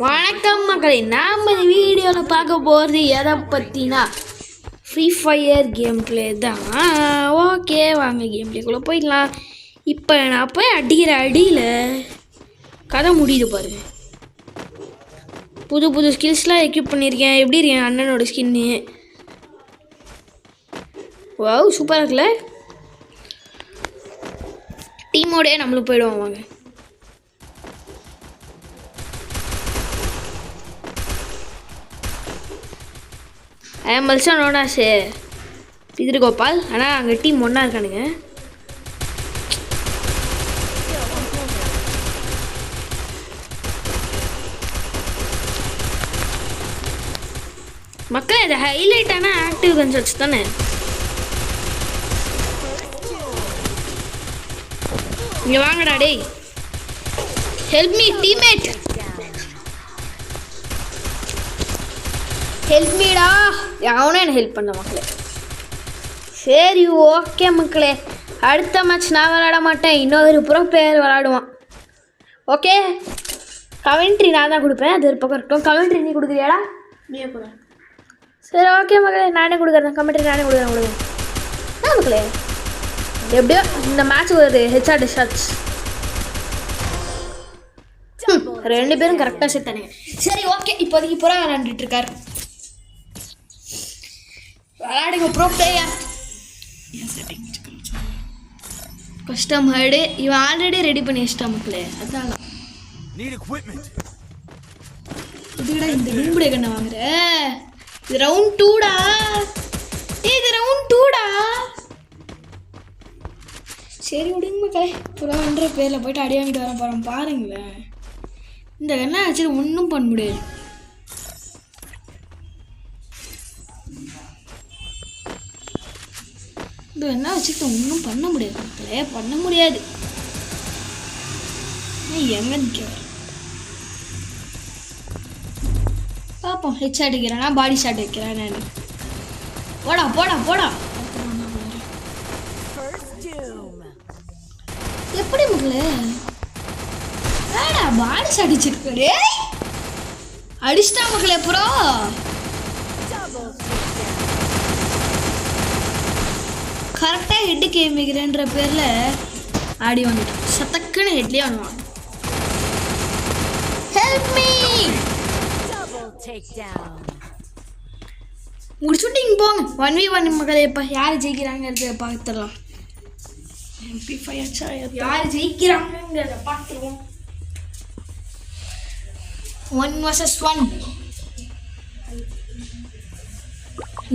வணக்கம் மக்களே, நாம் இந்த வீடியோவில் பார்க்க போகிறது எதை பற்றினா ஃப்ரீ ஃபயர் கேம் பிளே தான். ஓகே, வாங்க கேம் பிளேக்குள்ளே போயிடலாம். இப்போ நான் போய் அடிக்கிற அடியில் கதை முடியுது பாருங்க. புது புது ஸ்கில்ஸ்லாம் எக்யூப் பண்ணியிருக்கேன். எப்படி இருக்கேன் அண்ணனோட ஸ்கின்னு? வாவ், சூப்பராக இருக்குல்ல? டீமோடே நம்மளும் போயிடுவோம் வாங்க. I am also known as பிதிரு கோபால். ஆனால் அங்கே டீம் ஒன்றா இருக்கானுங்க. மக்கள், இது ஹைலைட்டான ஆக்டிவ் கன்ஸ் வச்சு தானே. இங்கே வாங்கடா டேய், ஹெல்ப் மீ டீம்மேட், ஹெல்ப் மீடா. அவனும் என்ன ஹெல்ப் பண்ண மக்களே. சரி ஓகே மக்களே, அடுத்த மேட்ச் நான் விளாட மாட்டேன், இன்னொரு ப்ரோ பிளேயர் விளாடுவான். ஓகே, கமெண்ட்ரி நான் தான் கொடுப்பேன். அது ஒரு பக்கம் இருக்கட்டும். கமெண்ட்ரி நீ கொடுக்குறியாடா? நீயே கூட. சரி ஓகே மக்களே, நானே கொடுக்குறேன். கமெண்ட்ரி நானே கொடுக்குறேன். மக்களே, எப்படியோ இந்த மேட்ச் ஒரு ஹெச்ஆர் டிஸ்சார்ஜ். ரெண்டு பேரும் கரெக்டாக செத்தானுங்க. சரி ஓகே, இப்போதைக்கு புறா விளாண்டுட்டு இருக்காரு. விளையாடுங்க ப்ரோ பிளேயர். கஸ்டம் ஹர்டு இவன் ஆல்ரெடி ரெடி பண்ணி வச்சிட்டான் மக்களே. அதான் இதுடா இந்த கும்புடைய கண்ணை வாங்குற. இது ரவுண்ட் 2டா. இது ரவுண்ட் 2டா. சரி விடுங்க மக்களே, புறான்ற பேரில் போயிட்டு அடி வாங்கிட்டு வர போகிறோம். பாருங்களேன், இந்த கண்ணை வச்சுட்டு ஒன்றும் பண்ண முடியாது. இந்த கண்ணை வச்சுட்டு ஒன்றும் பண்ண முடியாது மக்களே, பண்ண முடியாது. எங்க நிற்க பார்ப்போம். ஹெச் அடிக்கிறேன்னா பாடி ஷாட் வைக்கிறேன் நான். போடா போடா போடா. எப்படி மக்களே வேடா பாடி ஷாட் அடிச்சிருக்கே. அடிச்சிட்டா மக்களே ப்ரோ. கரெக்டாக ஹெட்டு கேமிக்கிறேன்ற பேரில் ஆடி வந்துட்டான். சத்தக்குன்னு ஹெட்லேயே வந்துவான். Help me. முடிச்சுட்டிங்க போங்க. 1v1 மக்களே. இப்போ யார் ஜெயிக்கிறாங்கிறத பார்த்துடலாம். யார் ஜெயிக்கிறாங்கிறத பார்த்துருவோம். 1 vs 1.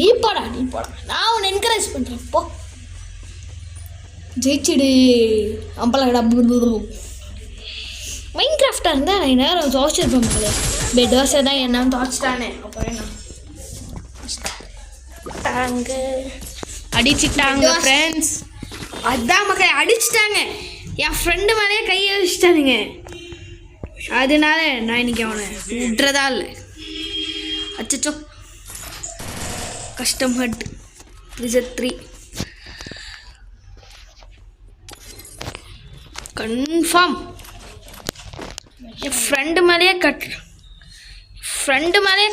நீ போடா நீ போடா, நான் உன்னை என்கரேஜ் பண்ணுறேன். போ ஜெயிச்சிடு அம்பலடா. மைண்ட் கிராஃப்டாக இருந்தால் நான் நேரம் துவச்சிருப்பேன் மக்களே. பெட் வாசை தான் என்ன துவச்சிட்டானே. அப்புறம் என்ன அடிச்சுட்டாங்க ஃப்ரெண்ட்ஸ். அதான் மக்களே அடிச்சுட்டாங்க. என் ஃப்ரெண்டு மேலேயே கையை வச்சுட்டானுங்க. அதனால நான் இன்னைக்கு அவனை விட்டுறதா இல்லை. அச்சோ, கஸ்டம் ஹட் ரிசர்ட் 3 கன்ஃபார்ம். என் ஃப்ரெண்டு மேலேயே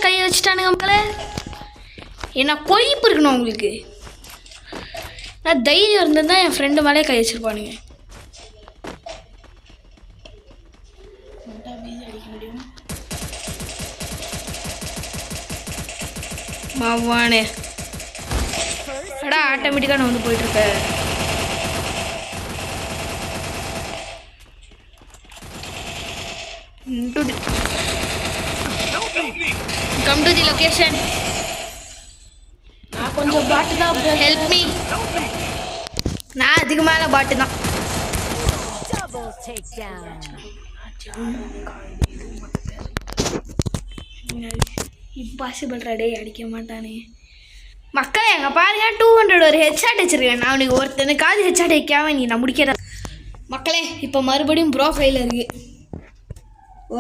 கையை வச்சுட்டானுங்க மக்களே. என்ன கொய்ப்பு இருக்கணும் உங்களுக்கு. நான் தைரியம் இருந்திருந்தா என் ஃப்ரெண்டு மேலே கை வச்சிருப்பானுங்க. மாவானே அடா, ஆட்டோமேட்டிக்காக நான் வந்து போயிட்டுருக்கேன். Come to the location. நான் கொஞ்சம் பாட்டு தான். Help me. நான் அதுக்கு மேலே பாட்டு தான். இம்பாசிபிள் டே, அடிக்க மாட்டானே மக்களே. எங்க பாருங்க 200 ஒரு ஹெட்ஷாட் வச்சிருக்கேன். நான் உனக்கு ஒருத்தனுக்காவது ஹெட்ஷாட் வைக்காம நீ நான் முடிக்கிற மக்களே. இப்போ மறுபடியும் ப்ரோ ஃபைல் இருக்கு.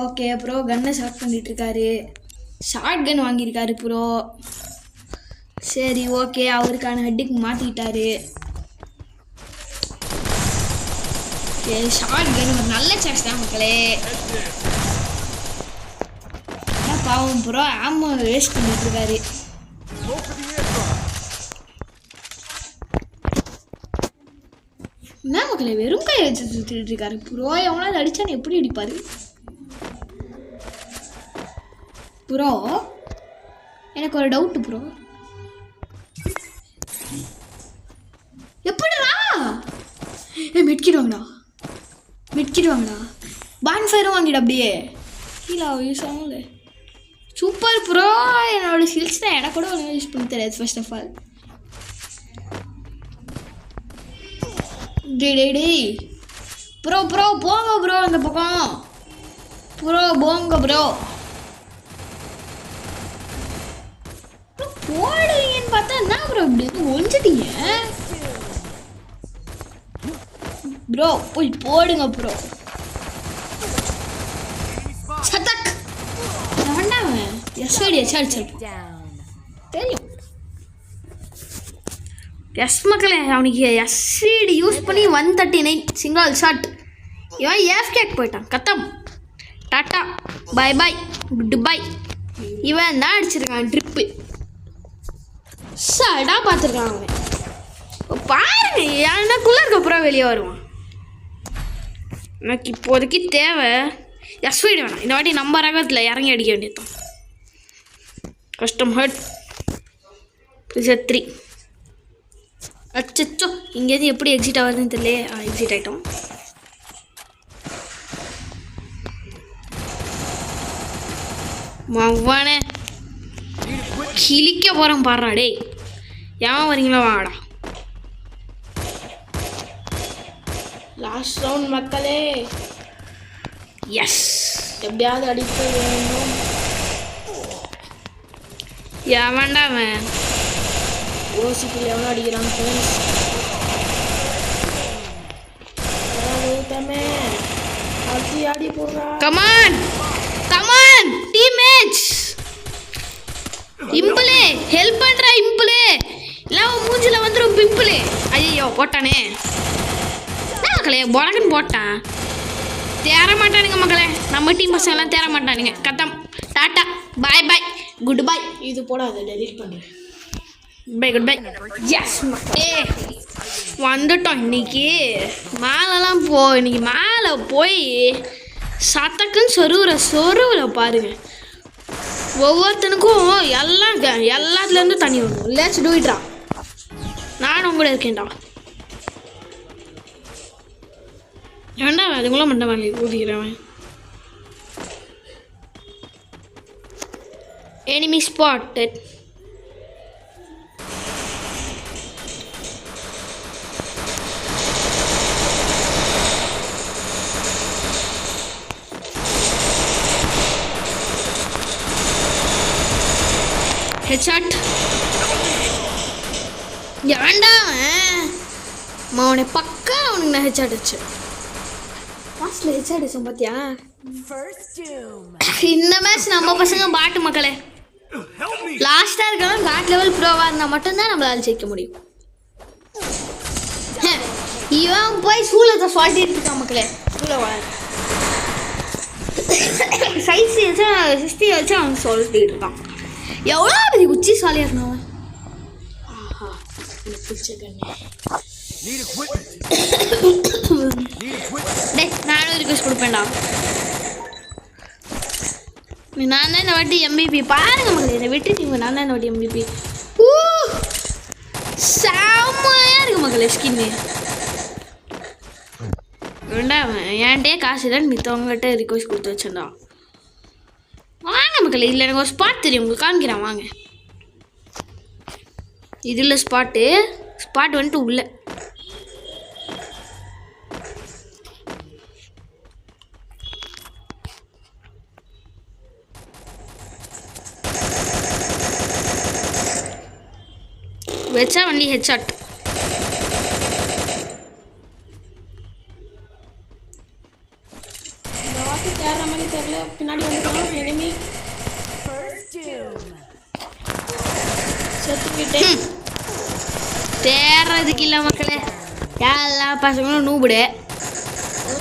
ஓகே, ப்ரோ கன்னை செலக்ட் பண்ணிட்டு இருக்காரு. ஷார்ட் கன் வாங்கியிருக்காரு ப்ரோ. சரி ஓகே, அவருக்கான ஹெட்டுக்கு மாற்றிக்கிட்டாரு. ஷார்ட் கன் ஒரு நல்ல சாய்ஸ் தான் மக்களே. பாவம் ப்ரோ ஆமா வேஸ்ட் பண்ணிட்டு இருக்காரு. என்ன மக்களே வெறும் கை வச்சு சுத்திட்டு இருக்காரு ப்ரோ. எவனாவது அடிச்சான்னு எப்படி அடிப்பாரு ப்ரோ? எனக்கு ஒரு டவுட் ப்ரோ. எப்படிடா மிட்கிட் வாங்கடா பான் ஃபயரும் வாங்கிட அப்படியே கீழே யூஸ் ஆகல. Super bro. என்னோட ஸ்கில்ஸ் தான் எனக்கு கூட ஒழுங்காக யூஸ் பண்ணி தெரியாது. ஃபர்ஸ்ட் ஆஃப் ஆல் டேய் ப்ரோ போங்க ப்ரோ அந்த பக்கம் போங்க ப்ரோ போடுவீங்கன்னு பார்த்தா என்ன ப்ரோ இப்படி ஒழிஞ்சிட்டீங்க ப்ரோ. போய் போடுங்க ப்ரோ. சதக் வேண்டாம் எஸ்ஓடி அடிச்சிருப்போம் தெரியும். எஸ் மக்களே அவனுக்கு எஸ்சிடி யூஸ் பண்ணி 139 சிங்கிள் ஷாட். இவன் ஏஃப்கேக் போயிட்டான். கத்தம் டாட்டா பாய் குட் பை. இவன் தான் அடிச்சிருக்கான் ட்ரிப்பு. சடா பார்த்துருக்கான் அவன். பாருங்க எனக்குள்ளே இருக்க அப்புறம் வெளியே வருவான். எனக்கு இப்போதைக்கு தேவை எஸ்விடி வேணாம். இந்த வாட்டி நம்ம ரகத்தில் இறங்கி அடிக்க வேண்டியதுதான். Custom hurt pressure 3. அச்சோ இங்கேருந்து எப்படி எக்ஸிட் ஆகுதுன்னு தெரியல. எக்ஸிட் ஆகிட்டோம். மவ்வானே கிழிக்க போகிறோம் பாடுறா. டேய் ஏன் வரீங்களா வாடா. லாஸ்ட் ரவுண்ட் மக்களே. எஸ் எப்படியாவது அடிக்க வேணும். எவன்டா அவன் யோசிக்கல எவனும் அடிக்கிறான் ஃப்ரெண்ட்ஸ். ஆடி போடுறா. Come on teammates. இம்புலே ஹெல்ப் பண்றா. இம்புலே இல்லை மூஞ்சில வந்துடும் பிம்பிளே. ஐயோ போட்டானே மக்களே. பொடக்குன்னு போட்டான். தேர மாட்டானுங்க மக்களே. நம்ம டீம் பசங்க எல்லாம் தேர மாட்டானுங்க. கத்தம் டாட்டா பாய் குட் பை. இது போடாத டெலீட் பண்ணுறேன். Bye good bye. எஸ் மக்களே வந்துட்டோம். இன்னைக்கு மேலெல்லாம் இன்னைக்கு மேலே போய் சத்தக்குன்னு சொருவில் பாருங்க. ஒவ்வொருத்தனுக்கும் எல்லாத்துலேருந்து தண்ணி வரும். லெட்ஸ் டூ இட்ரா. நானும் உங்களோட இருக்கேன்டா. ஏன்டா அதுங்களும் மண்ட மேலே ஊதிக்கிறவன். enemy spotted. headshot. ஏன்டா மௌனே பக்கா அவனுக்கு நான் ஹெட்ஷாட் அடிச்சு லாஸ்ட்ல ஹெட்ஷாட் அடிச்சோம் பாத்தியா. இந்த மேட்ச் நம்ம பசங்க பாட்டு மக்களே. லாஸ்டா இருக்கணும் காட் லெவல் ப்ரோவா இருந்தா மட்டும்தான் நம்மளால ஜெயிக்க முடியும். இவன் போய் சூளத்தை சொல்லிட்டு இருக்கான் மக்களே. சைஸ் 60 வச்சு அவன் சொல்லிட்டு இருக்கான். எவ்வளோ பெரிய உச்சி சாலியா இருந்தான். நானும் ரிக்வெஸ்ட் கொடுப்பேன்டா. நான் தான் இந்த வாட்டி MVP பாருங்க மக்களே. இந்த வெற்றி டீம் நான் தான் இந்த வாட்டி MVP. செம்மையா இருக்கு மக்களே ஸ்கின்னு. வேண்டாம் என்கிட்டே காசு இல்லைன்னு மித்தவங்ககிட்ட ரிக்வெஸ்ட் கொடுத்து வச்சேன்டா. வாங்க மக்களே. இதில் எனக்கு ஒரு ஸ்பாட் தெரியும் உங்களுக்கு காமிக்கிறேன் வாங்க. இதில் ஸ்பாட் வந்துட்டு உள்ள வச்சா வண்டி ஹெட்ஷாட். தேடுற மாதிரி தெரியல. பின்னாடி வந்துருக்கான் எனிமி. செத்துக்கிட்டேன். தேடுறதுக்கு இல்லை மக்களே. எல்லா பசங்களும் நூபுடு.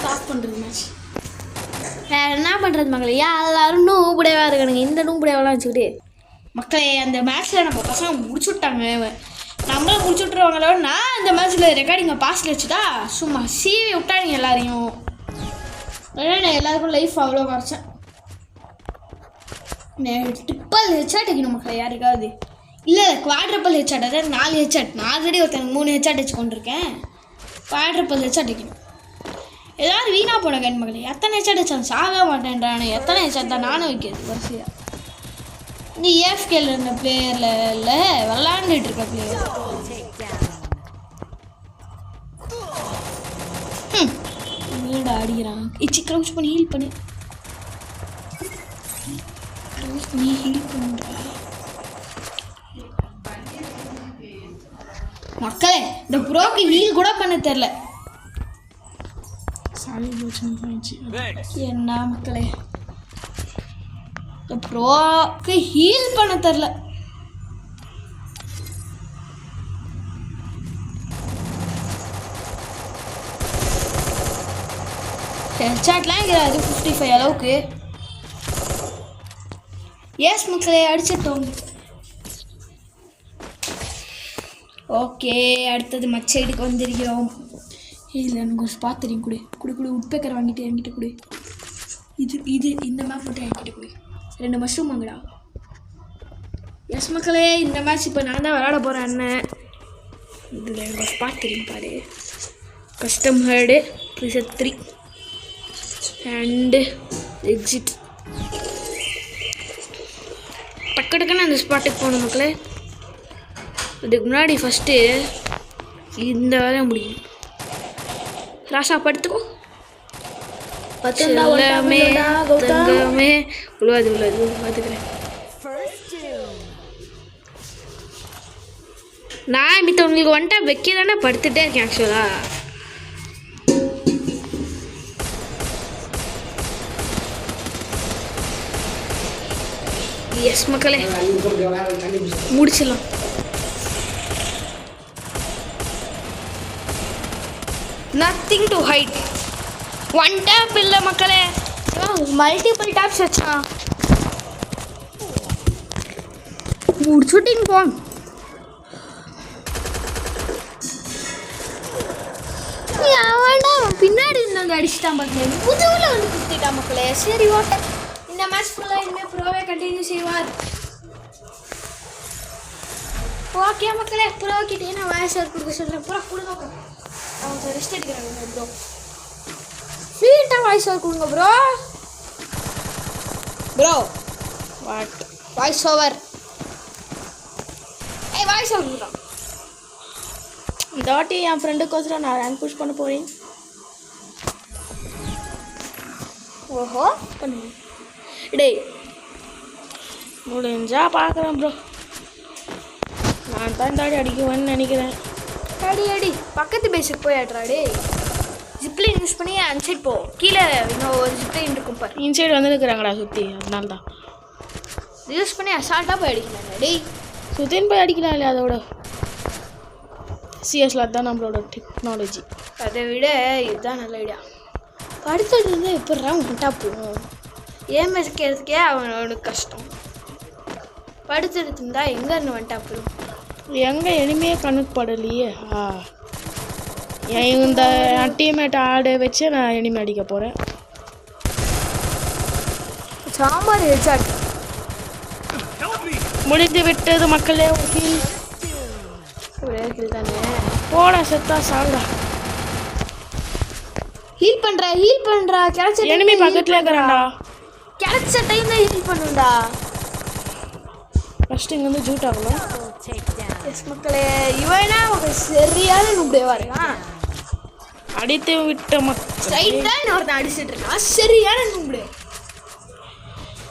ஸ்டாப் பண்ணுறது மேட்ச். வேறு என்ன பண்ணுறது மக்களே? எல்லாரும் நூபுடையவாக இருக்கானுங்க. இந்த நூபுடையவெல்லாம் வச்சுக்கிட்டு மக்களே அந்த மேட்ச்சில் நம்ம பசங்க முடிச்சு விட்டாங்க. நம்மளும் முடிச்சு விட்ருவாங்களோ. நான் இந்த மேட்ச்சில் ரெக்கார்டிங்கை பாஸில் வச்சுட்டா சும்மா சீவி விட்டானுங்க எல்லாரையும். நான் எல்லாருக்கும் லைஃப் அவ்வளோ குறைச்சேன். ட்ரிப்பல் ஹெட்ஷாட் அடிக்கணும் மக்களே யாருக்காவது. இல்லை குவாட்ரப்பிள் ஹெட்ஷாட், அதாவது 4 ஹெட்ஷாட். நான் ஆல்ரெடி ஒருத்தனுக்கு 3 ஹெட்ஷாட் வச்சு கொண்டிருக்கேன். குவாட்ரப்பிள் ஹெட்ஷாட் அடிக்கணும். ஏதாவது வீணாக போன கேன் மக்களே. எத்தனை ஹெட்ஷாட் வச்சாலும் சாகவே மாட்டேன்றானே. எத்தனை ஹெட்ஷாட் தான் நானும் வைக்கிறது வரிசையாக. நீ ஏஎஃப்கேல இருந்த பிளேயரில் இல்லை விளாண்டுட்டு இருக்க பிளேயர். வீடா அடிக்கிறான். இச்சி க்ரௌச் பண்ணி ஹீல் பண்ணி ஹீல் பண்ணுற மக்களே. இந்த ப்ரோக்கு ஹீல் கூட பண்ண தெரில. என்ன மக்களே இந்த ப்ரோக்கு ஹீல் பண்ண தெரில. ஹெட்ஷாட்லாம் இருக்கிறாரு 55 அளவுக்கு. எஸ் மக்களே அடிச்சிட்டோம். ஓகே அடுத்தது மச் சைடுக்கு வந்திருக்கிறோம். இல்லை எனக்கு ஒரு ஸ்பாட் தெரியும். குடி உட்பேக்கர் வாங்கிட்டு என்கிட்ட கொடு. இது இந்த மேப் மட்டும் என்கிட்ட கொடு. 2 மஷ்ரூம் வாங்கடா. எஸ் மக்களே இந்த மேட்ச் இப்போ நான் தான் விளாட போகிறேன். அண்ணன் இதில் எனக்கு ஸ்பாட் தெரியும் பாரு. Custom haired preset 3 and exit. டக்குன்னு அந்த ஸ்பாட்டுக்கு போகணும் மக்களே. இதுக்கு முன்னாடி ஃபஸ்ட்டு இந்த வேலையை முடியும். ராசா படுத்துக்கோ. எல்லாமே தங்கமே உழுவாது பார்த்துக்கிறேன். நான் மித்த உங்களுக்கு வந்துட்டா வைக்க தானே படுத்துட்டே இருக்கேன் ஆக்சுவலாக. எஸ் மக்களே முடிச்சிடலாம். Nothing to height. 1 டேப் இல்லை மக்களே, மல்டிபிள் டேப்ஸ் வச்சா முடிச்சுட்டிங் போன். பின்னாடி இருந்தாங்க அடிச்சுட்டான் மக்களே. முதுகுல வந்து குத்திட்டான் மக்களே. சரி ஓகே இந்த மேட்ச் ஃபுல்லாக இனிமேல் ப்ரோவே கண்டினியூ செய்வார். ஓகே மக்களே ப்ரோ கிட்டே நான் வாய்ஸ் கொடுக்க சொல்கிறேன். ப்ரோ கொடுங்க ப்ரோ. அவங்க ரெஸ்ட் எடுக்கிறாங்க ப்ரோ. ஸ்வீட்டாக வாய்ஸ் கொடுங்க bro. What voice over? Voice over கொடுக்குறான். இந்த வாட்டி என் ஃப்ரெண்டுக்கோசரம் நான் ரேங்க் புஷ் பண்ண போகிறேன். ஓஹோ பண்ணுங்க டேய். முடிஞ்சா பார்க்குறேன் ப்ரோ. நான் தான் தாடி அடிக்குவேன்னு நினைக்கிறேன். அடி பக்கத்து பேஸுக்கு போய் ஆடுறா டே. ஜிப்லைன் யூஸ் பண்ணி அன்சைட் போ. கீழே இன்னும் ஒரு ஜிப்லைன் இருக்கும் பாரு. இன்சைடு வந்துருக்குறாங்கடா சுற்றி. அதனால தான் யூஸ் பண்ணி அசால்ட்டாக போய் அடிக்கலாம்டா டேய். சுற்றின்னு போய் அடிக்கலாம் இல்லையா? அதோட சிஎஸ்ல அதுதான் நம்மளோட டெக்னாலஜி. அதை விட இதுதான் நல்ல ஐடியா. படுத்துட்டு இருந்தால் எப்படிறா வந்துட்டா போகும். ஏன் வைக்கிறதுக்கே அவனுக்கு கஷ்டம். படுத்துட்டு இருந்தா எங்கே இருந்து வந்துட்டா போகும். எங்கே எனிமையே கணக்கு படலையே. இந்த டீம்மேட் ஆட வச்சு நான் எனிமே அடிக்க போகிறேன். சாம்பார் ஹெட்ஷாட் முடிந்து விட்டது மக்களே. தானே போடா செத்தா சாங்கா. ஹீல் பண்ணுறா கிடைச்ச எனிமே பக்கத்தில் இருக்கிறான்டா. கிடைச்ச டைம் தான் ஹீல் பண்ணுண்டா. ஃபஸ்ட்டு இங்கே வந்து ஜூட் ஆகலாம். எஸ் மக்களே இவனா சரியான நூபுடையவா இருக்கான். அடித்து விட்ட ஸ்ட்ரைட்டாக இன்னொருத்தன் அடிச்சுட்டு இருக்கான். சரியான நூபுடைய.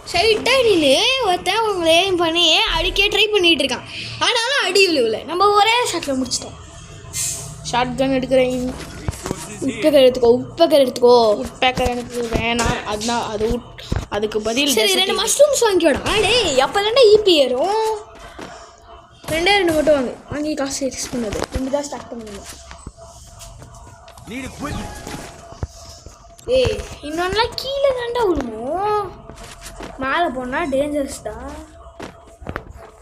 ஸ்ட்ரைட்டாக நின்று ஒருத்தன் உங்களை ஏம் பண்ணி அடிக்க ட்ரை பண்ணிகிட்டு இருக்கான். ஆனாலும் அடி விழுவில். நம்ம ஒரே ஷாட்டில் முடிச்சிட்டோம். ஷார்ட் கன் எடுக்கிறேன். உட்பேக்கர் எடுத்துக்கோ. உட்பேக்கர் எனக்கு வேணாம். அதுதான் அதுக்கு பதில் சரி 2 மஷ்ரூம்ஸ் வாங்கிக்கோடா. டே அப்போ தானே ஈபி ஏறும். 2 மட்டும் வாங்கி காசு ரிஸ்க் பண்ணது 2 தான் ஸ்டார்ட் பண்ணுங்க. ஏய் இன்னொன்னுலாம் கீழே தாண்டா விழுவோம், மேலே போனால் டேஞ்சரஸ் தான்.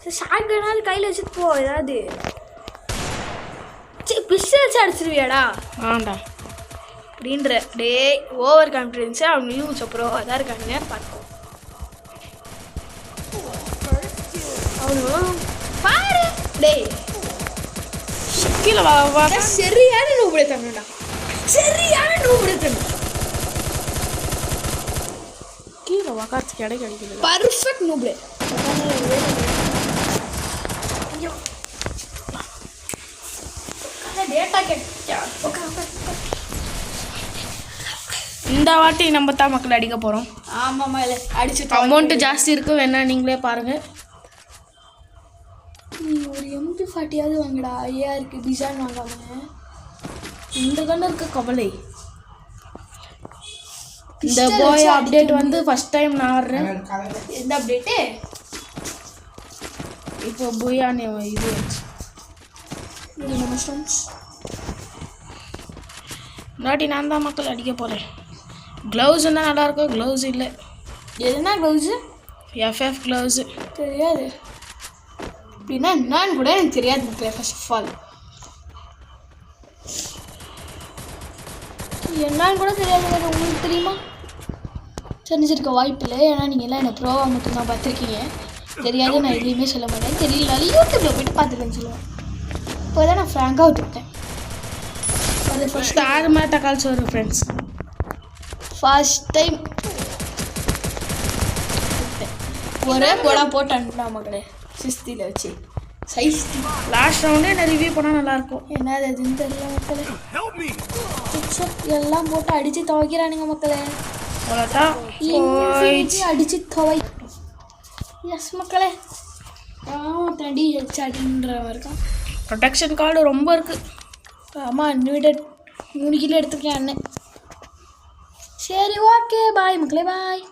சரி ஷார்ட் கன்னாவது கையில் வச்சுட்டு போ ஏதாவது. சரி பிஸ்டல் வச்சு அடிச்சிருவியாடா? ஆண்டா அப்படின்ற டே ஓவர் கான்ஃபிடென்ஸு அவங்க யூஸ் அப்புறம் அதான் இருக்காங்க பார்த்துக்கோ. அவனும் பாரு டேய் கீழே வா. சரியான நூபுடைய தண்ணுடா, சரியான நூபுடைய தண்ணு. கீழே வா, காற்று கிடைக்கிறது. பர்ஃபெக்ட் நூபுடைய. டேட்டா கேட்டா இந்த வாட்டி நம்ம தான் மக்கள் அடிக்க போகிறோம். ஆமாம்மா இல்லை அடிச்சு அமௌண்ட்டு ஜாஸ்தி இருக்கும், வேணா நீங்களே பாருங்கள். நீ ஒரு MP40 வாங்கடா, ஐயா இருக்குது டிசைன் வாங்காம. இந்த தானே இருக்க கவலை. இந்த போய் அப்டேட் வந்து ஃபர்ஸ்ட் டைம் நான் ஆடுறேன். எந்த அப்டேட்டு? இப்போ போயானே இது நாட்டி நான் தான் மக்கள் அடிக்க போகிறேன். க்ளவுஸ் இருந்தால் நல்லாயிருக்கும், க்ளவுஸ் இல்லை. எதுனா க்ளவுஸு? FF க்ளவுஸு தெரியாது. அப்படின்னா என்னான்னு கூட எனக்கு தெரியாது. ஃபர்ஸ்ட் ஆஃப் ஆல் என்னான்னு கூட தெரியாது. உங்களுக்கு தெரியுமா? தெரிஞ்சிருக்க வாய்ப்பு இல்லை, ஏன்னா நீங்கள் எல்லாம் என்னை ப்ரோவா மட்டும்தான் பார்த்துருக்கீங்க. தெரியாது நான் எதுலேயுமே சொல்ல மாட்டேன். தெரியலனாலும் யூடியூப்பில் போய்ட்டு பார்த்துக்கன்னு சொல்லுவேன். இப்போ தான் நான் ஃப்ராங்காக விட்டுருக்கேன். அது ஃபர்ஸ்ட் 6 மணி தக்காளி சோறு ஃப்ரெண்ட்ஸ். ஃபர்ஸ்ட் டைம் ஒரே போடா போட்டு அனுப்பினா மக்களே, சிஸ்தியில் வச்சு சைஸ். லாஸ்ட் ரவுண்டே என்ன ரிவ்யூ பண்ணால் நல்லாயிருக்கும். என்னது அதுன்னு தெரியல மக்களே. எல்லாம் போட்டு அடித்து துவைக்கிறானுங்க மக்களே. அவ்வளோதான் அடித்து துவை. எஸ் மக்களே. தண்டி ஹெச்சாடின்ற இருக்கான். ப்ரொடெக்ஷன் கார்டு ரொம்ப இருக்குது. ஆமாம் அன்லிமிட்டட் 3 கிலோ எடுத்துருக்கேன் அண்ணன். சரி ஓகே பாய் மக்களே, பாய்.